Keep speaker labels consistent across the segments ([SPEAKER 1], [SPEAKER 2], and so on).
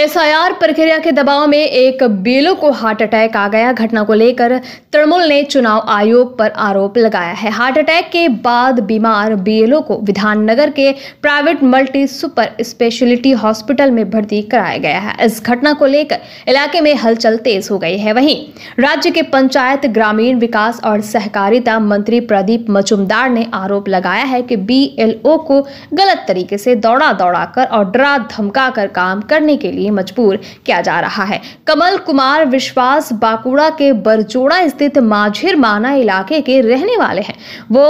[SPEAKER 1] SIR प्रक्रिया के दबाव में एक बीएलओ को हार्ट अटैक आ गया। घटना को लेकर तृणमूल ने चुनाव आयोग पर आरोप लगाया है। हार्ट अटैक के बाद बीमार बीएलओ को विधाननगर के private multi super speciality hospital में भर्ती कराया गया है। इस घटना को लेकर इलाके में हलचल तेज हो गई है। वहीं राज्य के पंचायत, ग्रामीण विकास और सहकारिता मंत्री प्रदीप मजूमदार ने आरोप लगाया है कि बीएलओ को गलत तरीके से दौड़ा कर और डरा धमका कर काम करने के लिए मजबूर किया जा रहा है। कमल कुमार विश्वास बांकुड़ा के बरजोड़ा स्थित माझिर माना इलाके के रहने वाले हैं। वो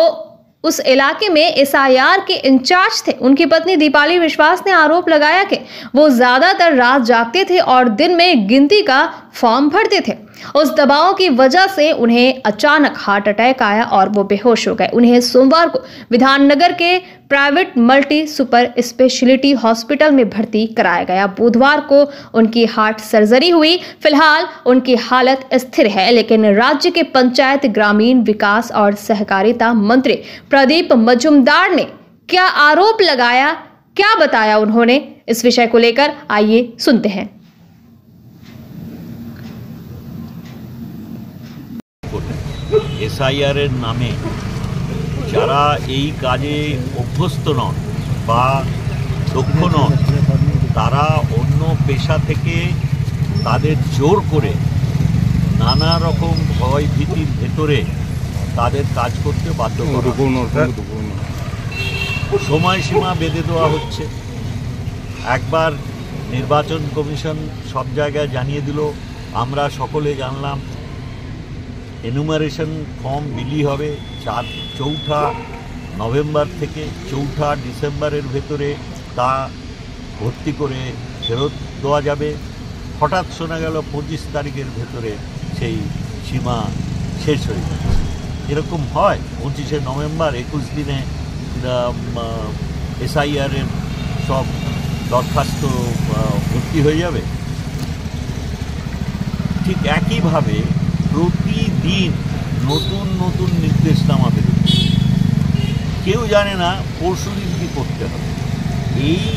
[SPEAKER 1] उस इलाके में एसआईआर के इंचार्ज थे। उनकी पत्नी दीपाली विश्वास ने आरोप लगाया कि वो ज्यादातर रात जागते थे और दिन में गिनती का फॉर्म भरते थे। उस दबाव की वजह से उन्हें अचानक हार्ट अटैक आया और वो बेहोश हो गए। उन्हें सोमवार को विधाननगर के private multi super speciality hospital में भर्ती कराया गया। बुधवार को उनकी हार्ट सर्जरी हुई। फिलहाल उनकी हालत स्थिर है, लेकिन राज्य के पंचायत, ग्रामीण विकास और सहकारिता मंत्री प्रदीप मजूमदार ने क्या आरोप लगाया, क्या बताया उन्होंने, इस विषय को लेकर आइए सुनते हैं।
[SPEAKER 2] एसआईआर नामे যারা এই কাজে অভ্যস্ত নন বা দক্ষ নন, তারা অন্য পেশা থেকে তাদের জোর করে নানা রকম ভয় ভীতির ভেতরে তাদের কাজ করতে বাধ্য করা, সময়সীমা বেঁধে দেওয়া হচ্ছে। একবার নির্বাচন কমিশন সব জায়গায় জানিয়ে দিল, আমরা সকলে জানলাম এনুমারেশন ফর্ম বিলি হবে 4 নভেম্বর থেকে 4 ডিসেম্বরের ভেতরে তা ভর্তি করে ফেরত দেওয়া যাবে। হঠাৎ শোনা গেল 25 তারিখের ভেতরে সেই সীমা শেষ হয়ে যাবে। এরকম হয় 25 নভেম্বর 21 দিনে এসআইআরের সব দরখাস্ত ভর্তি হয়ে যাবে। ঠিক একইভাবে প্রতিদিন নতুন নতুন নির্দেশনামা বেরোচ্ছে। কেউ জানে না পরশুদিন কী করতে হবে। এই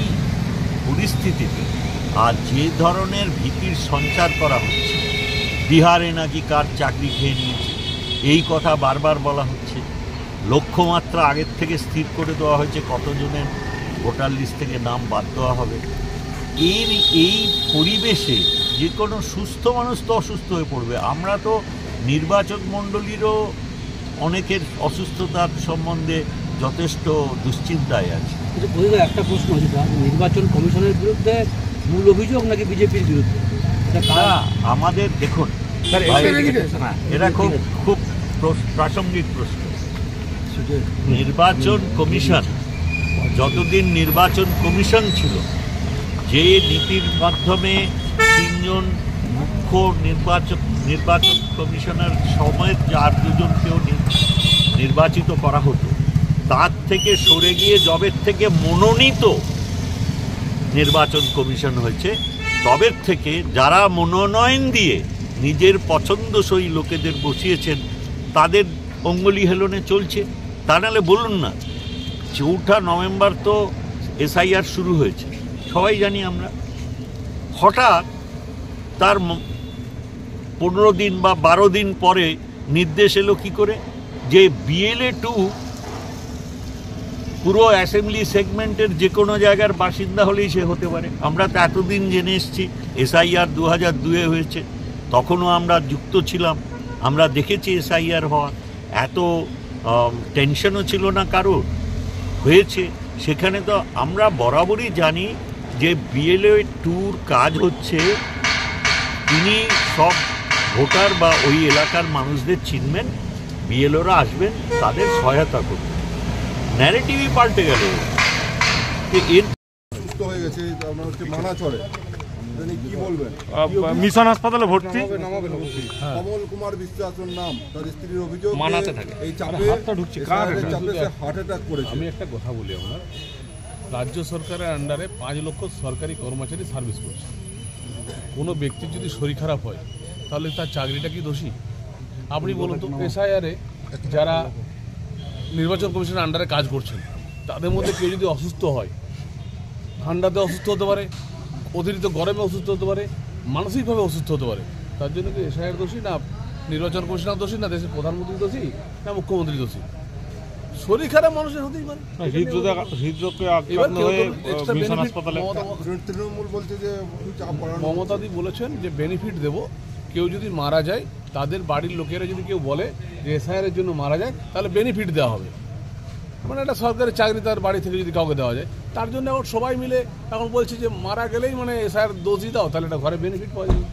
[SPEAKER 2] পরিস্থিতিতে আর যে ধরনের ভীতির সঞ্চার করা হচ্ছে, বিহারে নাকি কার চাকরি খেয়ে নিয়েছে, এই কথা বারবার বলা হচ্ছে। লক্ষ্যমাত্রা আগের থেকে স্থির করে দেওয়া হয়েছে কতজনের ভোটার লিস্ট থেকে নাম বাদ দেওয়া হবে। এই পরিবেশে যে কোনো সুস্থ মানুষ তো অসুস্থ হয়ে পড়বে। আমরা তো নির্বাচন মণ্ডলীরও অনেকের অসুস্থতার সম্বন্ধে যথেষ্ট দুশ্চিন্তায় আছে।
[SPEAKER 3] একটা প্রশ্ন, নির্বাচন কমিশনের বিরুদ্ধে মূল অভিযোগ নাকি বিজেপির বিরুদ্ধে?
[SPEAKER 2] আমাদের দেখুন, এটা খুব প্রাসঙ্গিক প্রশ্ন। নির্বাচন কমিশন যতদিন নির্বাচন কমিশন ছিল, যে নীতির মাধ্যমে 3 জন মুখ্য নির্বাচন কমিশনার সমেত আর 2 জনকেও নির্বাচিত করা হতো, তার থেকে সরে গিয়ে জবের থেকে মনোনীত নির্বাচন কমিশন হয়েছে, তবের থেকে যারা মনোনয়ন দিয়ে নিজের পছন্দসই লোকেদের বসিয়েছেন তাদের অঙ্গুলি হেলনে চলছে। তা নাহলে বলুন না, 4 নভেম্বর তো এসআইআর শুরু হয়েছে, সবাই জানি আমরা। হঠাৎ তার 15 দিন বা 12 দিন পরে নির্দেশ এলো কী করে যে BLA2 পুরো অ্যাসেম্বলি সেগমেন্টের যে কোনো জায়গার বাসিন্দা হলেই সে হতে পারে। আমরা তো এতদিন জেনে এসেছি এসআইআর 2002-এ হয়েছে, তখনও আমরা যুক্ত ছিলাম, আমরা দেখেছি এসআইআর হওয়া, এত টেনশনও ছিল না কারোর, হয়েছে। সেখানে তো আমরা বরাবরই জানি যে BLA2-র কাজ হচ্ছে তিনি সব ভোটার বা ওই এলাকার মানুষদের চিনবেন, BLOরা আসবেন, তাদের সহায়তা করবেন। ন্যারেটিভই পাল্টে গেল।
[SPEAKER 4] সুস্থ হয়ে গেছে, মানা চলে, কি বলবেন?
[SPEAKER 5] মিশন হাসপাতালে ভর্তি।
[SPEAKER 4] কমল কুমার বিশ্বাসের নাম, তার স্ত্রীর অভিযোগ
[SPEAKER 5] মানাতে থাকে
[SPEAKER 4] এই চাপে হার্ট অ্যাটাক করেছে।
[SPEAKER 6] আমি একটা কথা বলি, আপনার রাজ্য সরকারের আন্ডারে 5 লক্ষ সরকারি কর্মচারী সার্ভিস করছে। কোনো ব্যক্তির যদি শরীর খারাপ হয় তাহলে তার চাকরিটা কি দোষী? আপনি বলুন তো, এসআইআরে যারা নির্বাচন কমিশনের আন্ডারে কাজ করছেন তাদের মধ্যে কেউ যদি অসুস্থ হয়, ঠান্ডাতে অসুস্থ হতে পারে, অতিরিক্ত গরমে অসুস্থ হতে পারে, মানসিকভাবে অসুস্থ হতে পারে। তার জন্য কি এসআইয়ের দোষী, না নির্বাচন কমিশনার দোষী, না দেশের প্রধানমন্ত্রী দোষী, না মুখ্যমন্ত্রী দোষী? শরীর খারাপ মানুষের হতেই পারে।
[SPEAKER 5] হৃদরোগে আক্রান্ত হয়ে মিশন হাসপাতালে।
[SPEAKER 4] তৃণমূল বলছে যে চাপ বাড়ানো।
[SPEAKER 6] মমতাদি বলেছেন যে বেনিফিট দেব, কেউ যদি মারা যায় তাদের বাড়ির লোকেরা যদি কেউ বলে যে এসআইআর জন্য মারা যায় তাহলে বেনিফিট দেওয়া হবে। মানে একটা সরকারি চাকরি তার বাড়ি থেকে যদি কাউকে দেওয়া যায়, তার জন্য এখন সবাই মিলে এখন বলছে যে মারা গেলেই মানে এসআইআর দোষই দাও, তাহলে একটা ঘরে বেনিফিট পাওয়া যাবে।